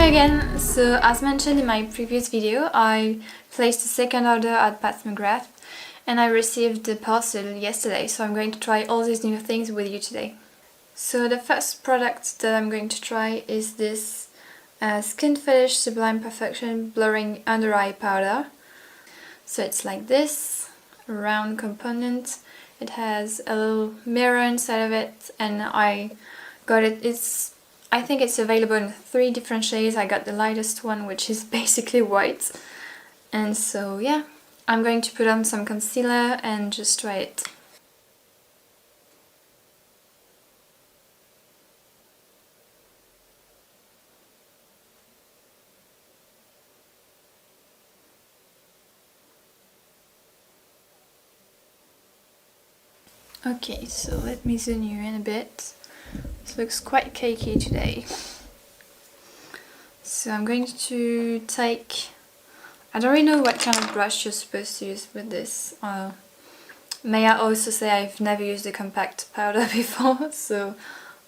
again! So as mentioned in my previous video, I placed a second order at Pat McGrath and I received the parcel yesterday, so I'm going to try all these new things with you today. So the first product that I'm going to try is this Skin Fetish Sublime Perfection Blurring Under Eye Powder. So it's like this, a round component. It has a little mirror inside of it and I got it. I think it's available in 3 different shades. I got the lightest one, which is basically white. And so yeah, I'm going to put on some concealer and just try it. Okay, so let me zoom you in a bit. This looks quite cakey today. So I'm going to take... I don't really know what kind of brush you're supposed to use with this. May I also say I've never used a compact powder before, so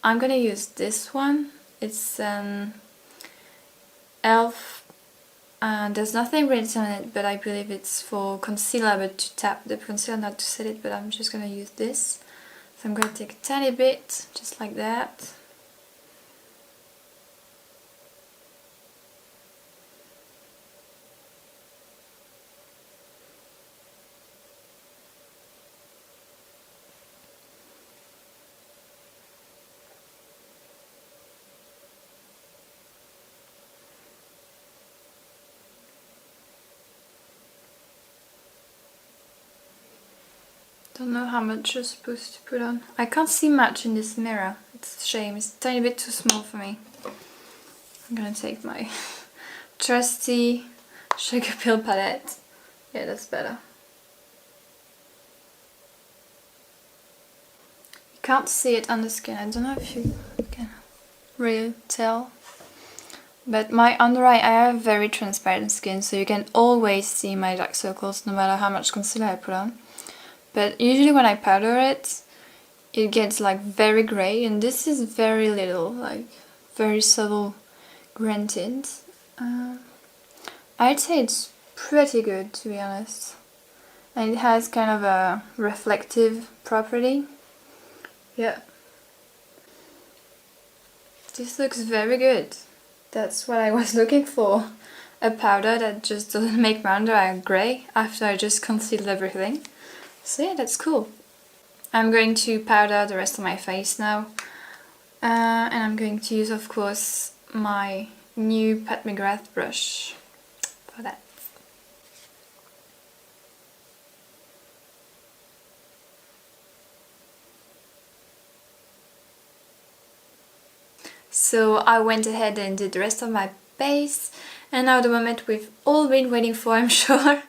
I'm gonna use this one. It's e.l.f. There's nothing written on it, but I believe it's for concealer, but to tap the concealer, not to set it, but I'm just gonna use this. So I'm gonna take a tiny bit, just like that. Don't know how much you're supposed to put on. I can't see much in this mirror. It's a shame. It's a tiny bit too small for me. I'm gonna take my trusty sugar pill palette. Yeah, that's better. You can't see it on the skin. I don't know if you can really tell. But my under eye, I have very transparent skin, so you can always see my dark circles no matter how much concealer I put on. But usually when I powder it, it gets like very grey, and this is very little, like very subtle granted. I'd say it's pretty good, to be honest. And it has kind of a reflective property. Yeah. This looks very good. That's what I was looking for. A powder that just doesn't make my under eye grey after I just concealed everything. So yeah, that's cool. I'm going to powder the rest of my face now. And I'm going to use, of course, my new Pat McGrath brush for that. So I went ahead and did the rest of my base. And now the moment we've all been waiting for, I'm sure.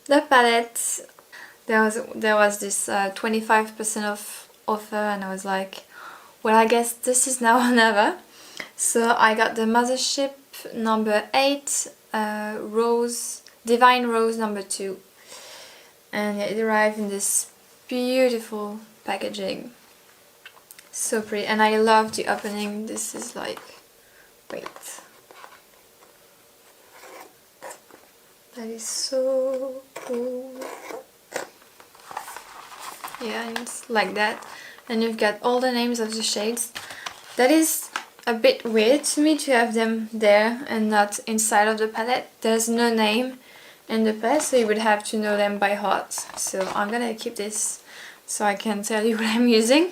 The palette. There was this 25% off offer, and I was like, well, I guess this is now or never. So I got the Mothership VIII Divine Rose number 2, and it arrived in this beautiful packaging. So pretty, and I love the opening. This is like, wait, that is so cool. Yeah, it's like that, and you've got all the names of the shades. That is a bit weird to me to have them there and not inside of the palette. There's no name in the palette, so you would have to know them by heart. So I'm gonna keep this so I can tell you what I'm using.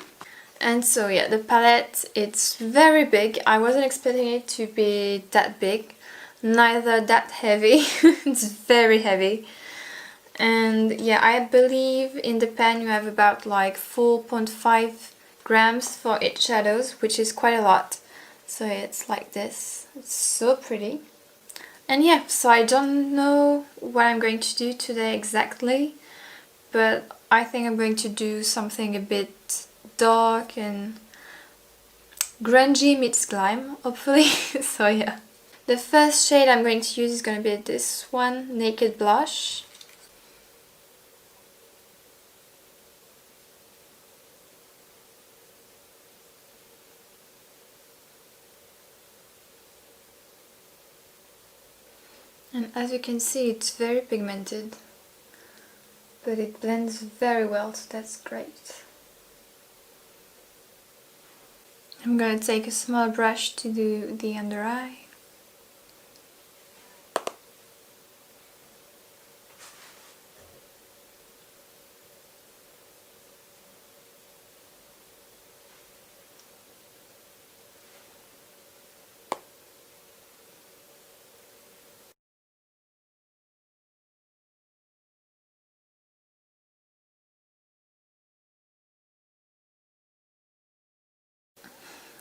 And so yeah, the palette, it's very big. I wasn't expecting it to be that big, neither that heavy. It's very heavy. And yeah, I believe in the pan you have about like 4.5 grams for each shadows, which is quite a lot. So it's like this. It's so pretty. And yeah, so I don't know what I'm going to do today exactly, but I think I'm going to do something a bit dark and grungy meets glam, hopefully. So yeah. The first shade I'm going to use is going to be this one, Naked Blush. And as you can see, it's very pigmented, but it blends very well, so that's great. I'm gonna take a small brush to do the under eye.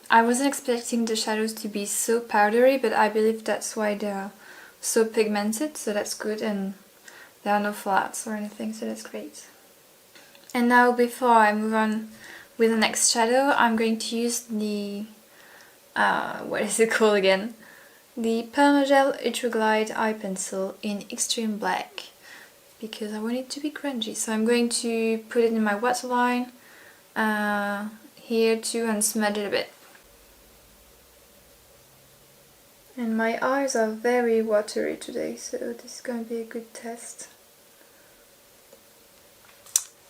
I wasn't expecting the shadows to be so powdery, but I believe that's why they're so pigmented, so that's good, and there are no flats or anything, so that's great. And now before I move on with the next shadow, I'm going to use the, what is it called again? The Perma Gel Ultra Glide Eye Pencil in Extreme Black, because I want it to be grungy. So I'm going to put it in my waterline here too and smudge it a bit. And my eyes are very watery today, so this is going to be a good test.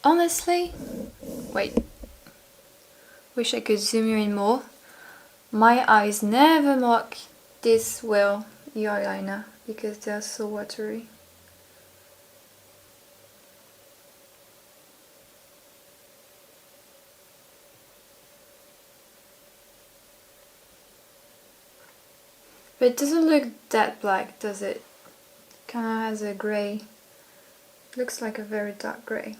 Honestly, wait, wish I could zoom you in more. My eyes never mark this well the eyeliner because they are so watery. But it doesn't look that black, does it? Kinda has a grey. Looks like a very dark grey.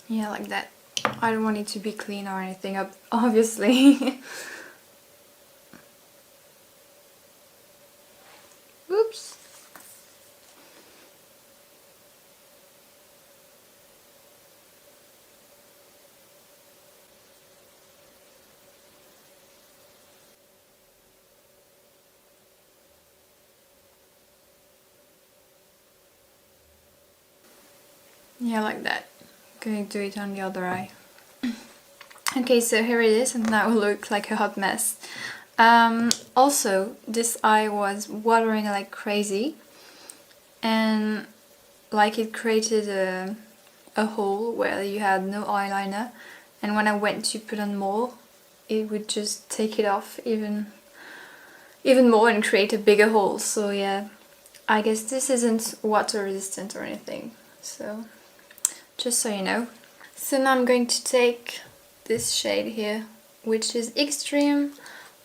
Yeah, like that. I don't want it to be clean or anything, obviously. Oops. Yeah, like that. Gonna do it on the other eye. Okay, so here it is, and now it looks like a hot mess. Also, this eye was watering like crazy, and like it created a hole where you had no eyeliner, and when I went to put on more, it would just take it off even more and create a bigger hole. So yeah, I guess this isn't water resistant or anything, so just so you know. So now I'm going to take this shade here, which is Extreme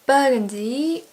Burgundy.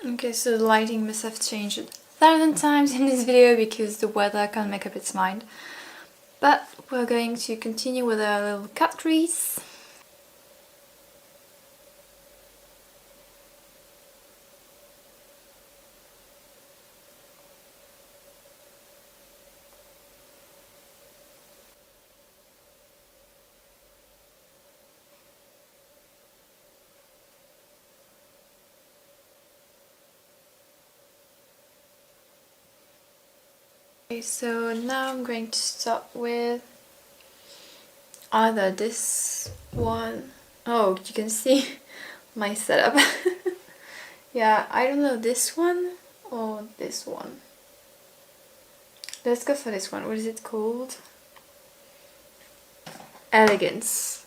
Okay, so the lighting must have changed 1,000 times in this video because the weather can't make up its mind. But we're going to continue with our little cut crease. Okay, so now I'm going to start with either this one. Oh, you can see my setup. Yeah, I don't know, this one or this one. Let's go for this one. What is it called? Elegance.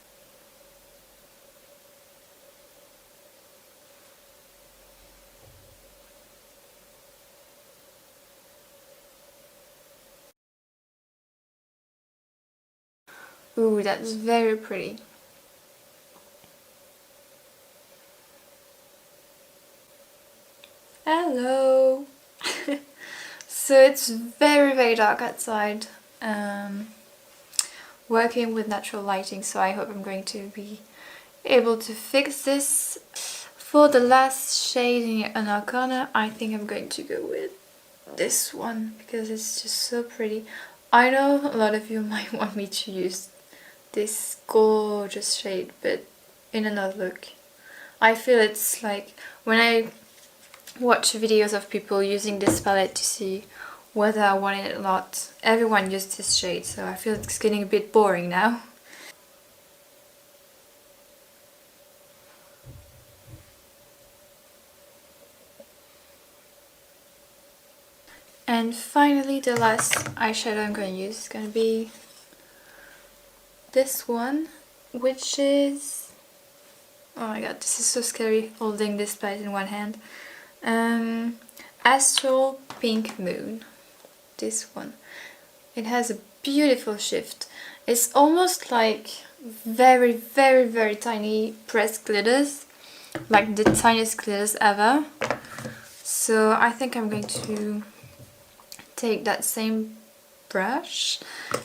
Ooh, that's very pretty. Hello! So it's very dark outside. Working with natural lighting, so I hope I'm going to be able to fix this. For the last shade in your inner corner, I think I'm going to go with this one because it's just so pretty. I know a lot of you might want me to use this gorgeous shade, but in another look. I feel it's like when I watch videos of people using this palette to see whether I want it or not, everyone used this shade, so I feel it's getting a bit boring now. And finally, the last eyeshadow I'm going to use is going to be this one, which is... oh my god, this is so scary holding this palette in one hand. Astral Pink Moon. This one. It has a beautiful shift. It's almost like very tiny pressed glitters, like the tiniest glitters ever. So I think I'm going to take that same brush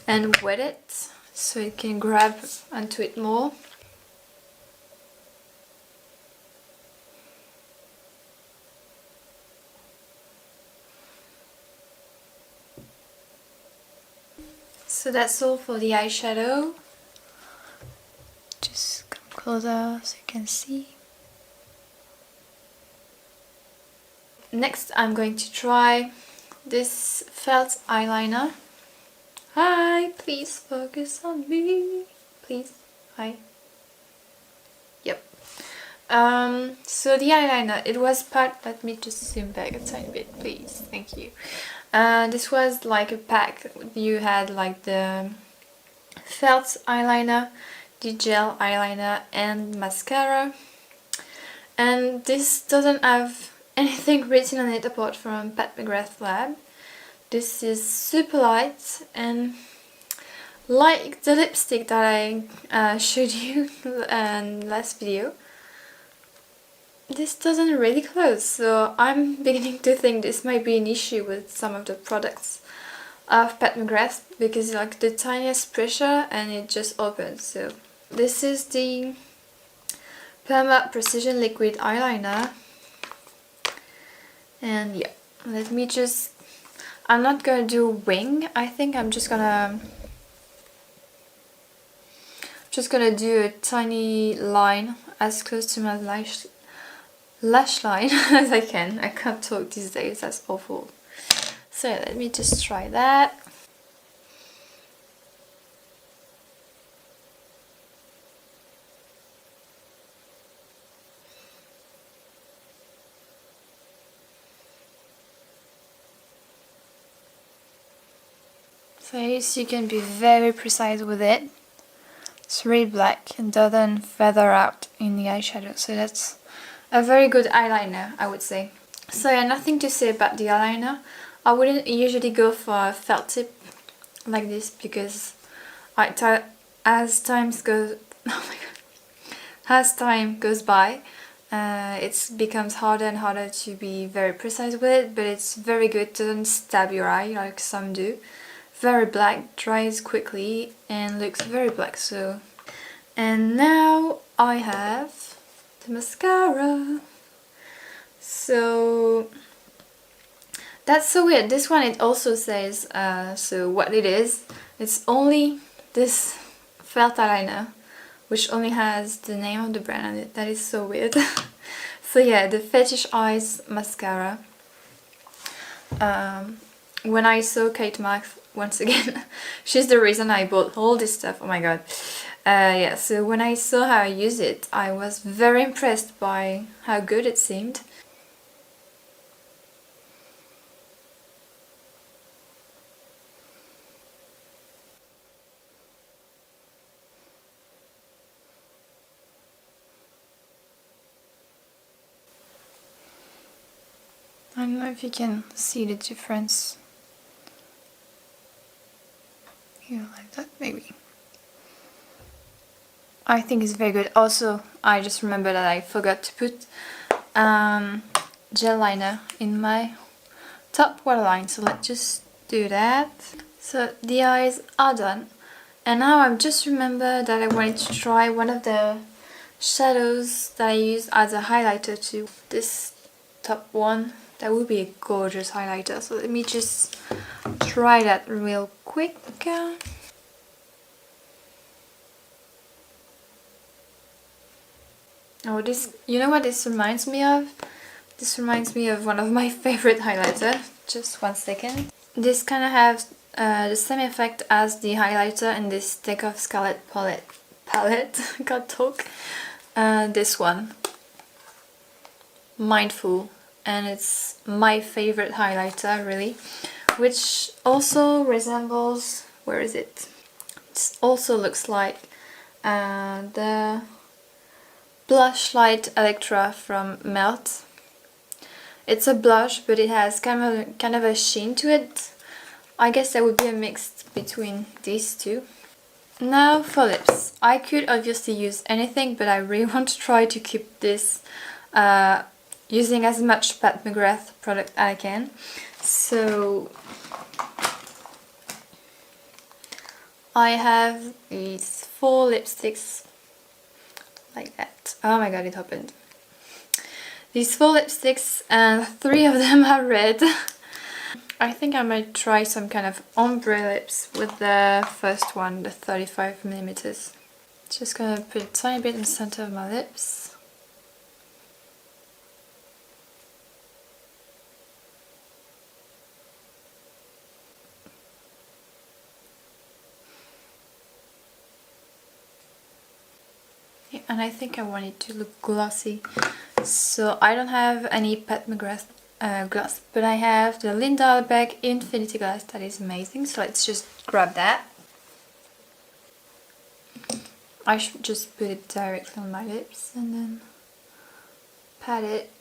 and wet it so it can grab onto it more. So that's all for the eyeshadow. Just come closer so you can see. Next I'm going to try this felt eyeliner. Hi, please focus on me. Please, hi. Yep. So the eyeliner, it was part, let me just zoom back a tiny bit, please, thank you. This was like a pack. You had like the felt eyeliner, the gel eyeliner and mascara. And this doesn't have anything written on it apart from Pat McGrath Lab. This is super light, and like the lipstick that I showed you in last video, this doesn't really close, so I'm beginning to think this might be an issue with some of the products of Pat McGrath, because like the tiniest pressure and it just opens. So this is the Perma Precision Liquid Eyeliner, and yeah, let me just, I'm not gonna do wing, I think I'm just gonna do a tiny line as close to my lash line as I can. I can't talk these days, that's awful. So yeah, let me just try that. So you can be very precise with it. It's really black and doesn't feather out in the eyeshadow, so that's a very good eyeliner, I would say. So yeah, nothing to say about the eyeliner. I wouldn't usually go for a felt tip like this because as time goes by, it becomes harder and harder to be very precise with it, but it's very good, doesn't stab your eye like some do. Very black, dries quickly and looks very black. So, and now I have the mascara. So that's so weird. This one, it also says so what it is. It's only this felt eyeliner, which only has the name of the brand on it. That is so weird. So yeah, the Fetisheyes mascara. When I saw Kate Marks, once again, she's the reason I bought all this stuff, oh my god. Yeah, so when I saw how I use it, I was very impressed by how good it seemed. I don't know if you can see the difference. Here, like that, maybe. I think it's very good. Also, I just remember that I forgot to put gel liner in my top waterline, so let's just do that. So the eyes are done, and now I've just remembered that I wanted to try one of the shadows that I use as a highlighter too. This top one, that would be a gorgeous highlighter, so let me just try that real quick. Oh, this, you know what this reminds me of? This reminds me of one of my favorite highlighter. Just one second. This kind of has the same effect as the highlighter in this Take Off Scarlet palette. Can't talk. This one, Mindful, and it's my favorite highlighter really, which also resembles, where is it? It also looks like the Blush Light Electra from Melt. It's a blush, but it has kind of a sheen to it. I guess that would be a mix between these two. Now for lips. I could obviously use anything, but I really want to try to keep this using as much Pat McGrath product as I can. So I have these 4 lipsticks like that. Oh my god, it opened. These 4 lipsticks, and 3 of them are red. I think I might try some kind of ombre lips with the first one, the 35mm. Just gonna put a tiny bit in the center of my lips. Yeah, and I think I want it to look glossy. So I don't have any Pat McGrath gloss, but I have the Linda Beck Infinity Gloss that is amazing, so let's just grab that. I should just put it directly on my lips and then pat it.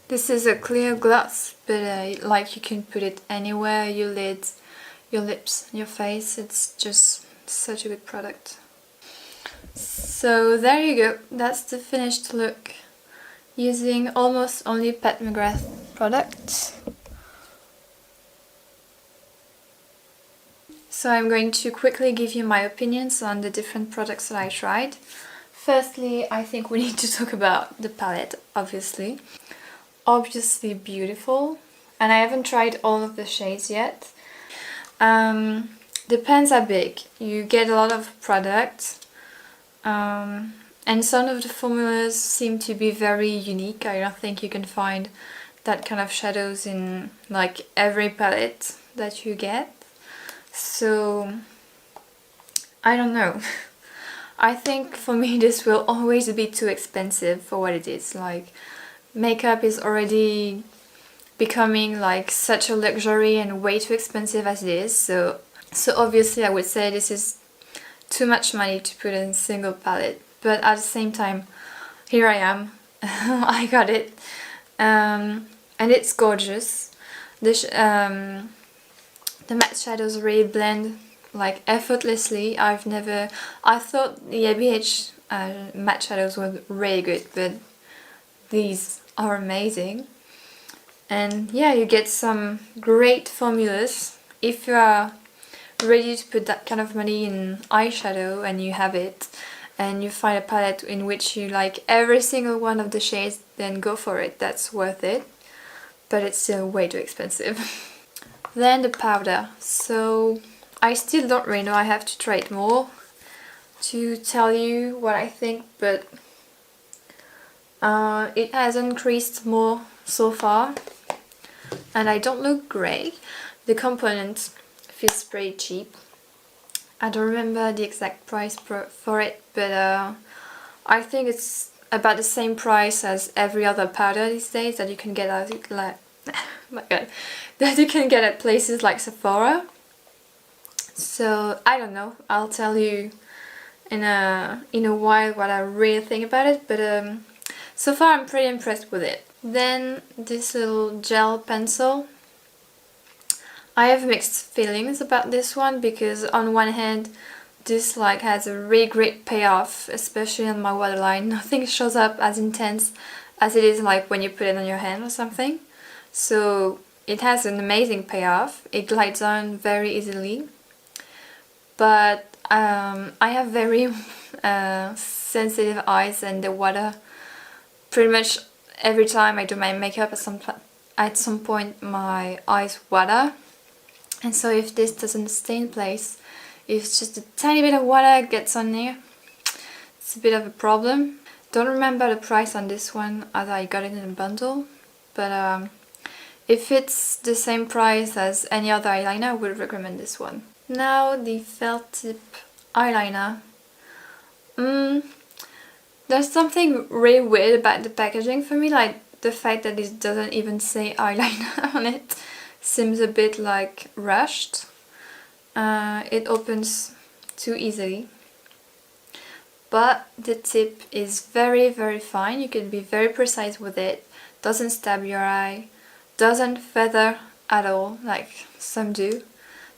This is a clear gloss, but like you can put it anywhere, your lids, your lips, your face. It's just such a good product. So there you go, that's the finished look using almost only Pat McGrath products. So I'm going to quickly give you my opinions on the different products that I tried. Firstly, I think we need to talk about the palette, obviously. Obviously beautiful, and I haven't tried all of the shades yet. The pens are big, you get a lot of product. And some of the formulas seem to be very unique. I don't think you can find that kind of shadows in like every palette that you get. So I don't know. I think for me this will always be too expensive for what it is. Like, makeup is already becoming like such a luxury and way too expensive as it is. So obviously I would say this is too much money to put in a single palette, but at the same time, here I am. I got it, and it's gorgeous. The matte shadows really blend like effortlessly. I thought the ABH matte shadows were really good, but these are amazing. And yeah, you get some great formulas. If you are ready to put that kind of money in eyeshadow and you have it, and you find a palette in which you like every single one of the shades, then go for it, that's worth it, but it's still way too expensive. Then the powder. So I still don't really know, I have to try it more to tell you what I think, but it has increased more so far, and I don't look great. The components feels pretty cheap. I don't remember the exact price for it, but I think it's about the same price as every other powder these days that you can get at my god, that you can get at places like Sephora. So I don't know, I'll tell you in a while what I really think about it, but so far I'm pretty impressed with it. Then this little gel pencil. I have mixed feelings about this one, because on one hand this like has a really great payoff, especially on my waterline. Nothing shows up as intense as it is like when you put it on your hand or something. So it has an amazing payoff. It glides on very easily. But I have very sensitive eyes, and the water, pretty much every time I do my makeup at some point my eyes water. And so if this doesn't stay in place, if just a tiny bit of water gets on there, it's a bit of a problem. Don't remember the price on this one as I got it in a bundle, but if it's the same price as any other eyeliner, I would recommend this one. Now the felt tip eyeliner. There's something really weird about the packaging for me, like the fact that it doesn't even say eyeliner on it. Seems a bit like rushed. It opens too easily. But the tip is very fine. You can be very precise with it. Doesn't stab your eye. Doesn't feather at all, like some do.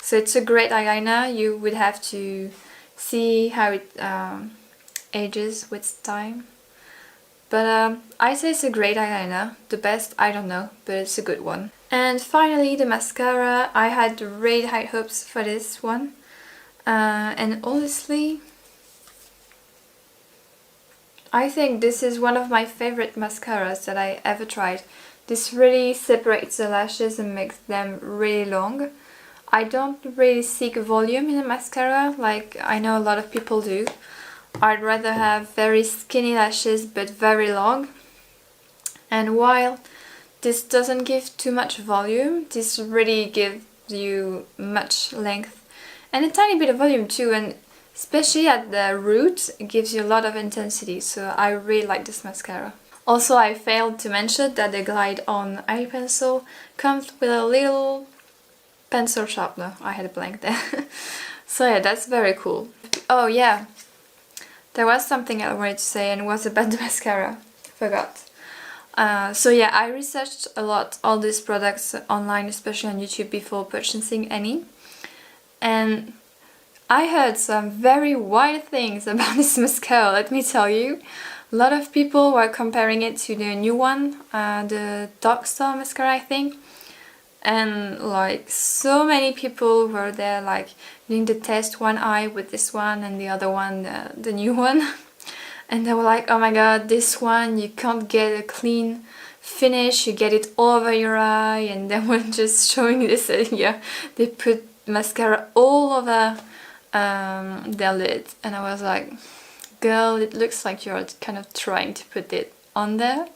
So it's a great eyeliner. You would have to see how it ages with time. But I say it's a great eyeliner. The best, I don't know, but it's a good one. And finally the mascara. I had really high hopes for this one. And honestly, I think this is one of my favorite mascaras that I ever tried. This really separates the lashes and makes them really long. I don't really seek volume in a mascara like I know a lot of people do. I'd rather have very skinny lashes but very long. And while this doesn't give too much volume, this really gives you much length and a tiny bit of volume too, and especially at the root it gives you a lot of intensity, so I really like this mascara. Also, I failed to mention that the Glide On eye pencil comes with a little pencil sharpener. I had a blank there. So yeah, that's very cool. Oh yeah, there was something I wanted to say, and it was about the mascara. Forgot. So yeah, I researched a lot all these products online, especially on YouTube, before purchasing any. And I heard some very wild things about this mascara, let me tell you. A lot of people were comparing it to the new one, the Dark Star mascara, I think. And like so many people were there like doing the test, one eye with this one and the other one, the new one. And they were like, oh my god, this one you can't get a clean finish, you get it all over your eye. And they were just showing this, yeah, they put mascara all over their lid. And I was like, girl, it looks like you're kind of trying to put it on there.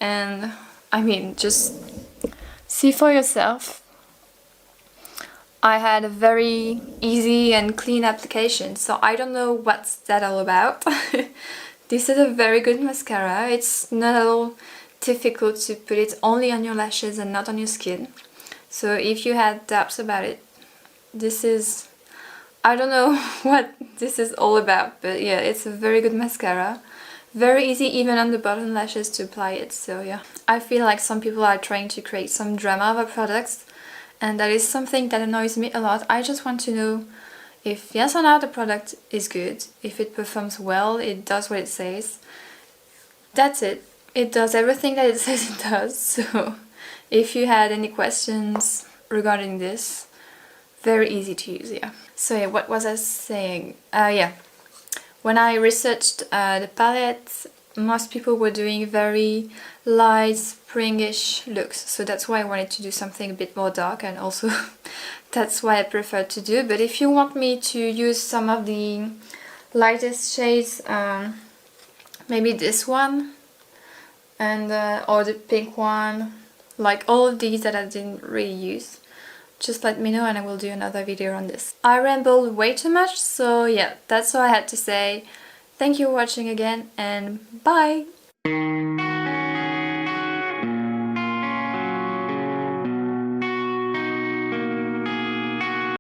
And I mean, just see for yourself. I had a very easy and clean application, so I don't know what's that all about. This is a very good mascara. It's not at all difficult to put it only on your lashes and not on your skin. So if you had doubts about it, this is... I don't know what this is all about, but yeah, it's a very good mascara. Very easy even on the bottom lashes to apply it, so yeah. I feel like some people are trying to create some drama over products, and that is something that annoys me a lot. I just want to know if yes or no the product is good, if it performs well, it does what it says. That's it. It does everything that it says it does, so if you had any questions regarding this, very easy to use, yeah. So yeah, what was I saying? Yeah. When I researched the palette, most people were doing very light, springish looks, so that's why I wanted to do something a bit more dark, and also that's why I prefer to do. But if you want me to use some of the lightest shades, maybe this one, and or the pink one, like all of these that I didn't really use, just let me know and I will do another video on this. I rambled way too much, so yeah, that's all I had to say. Thank you for watching again, and bye!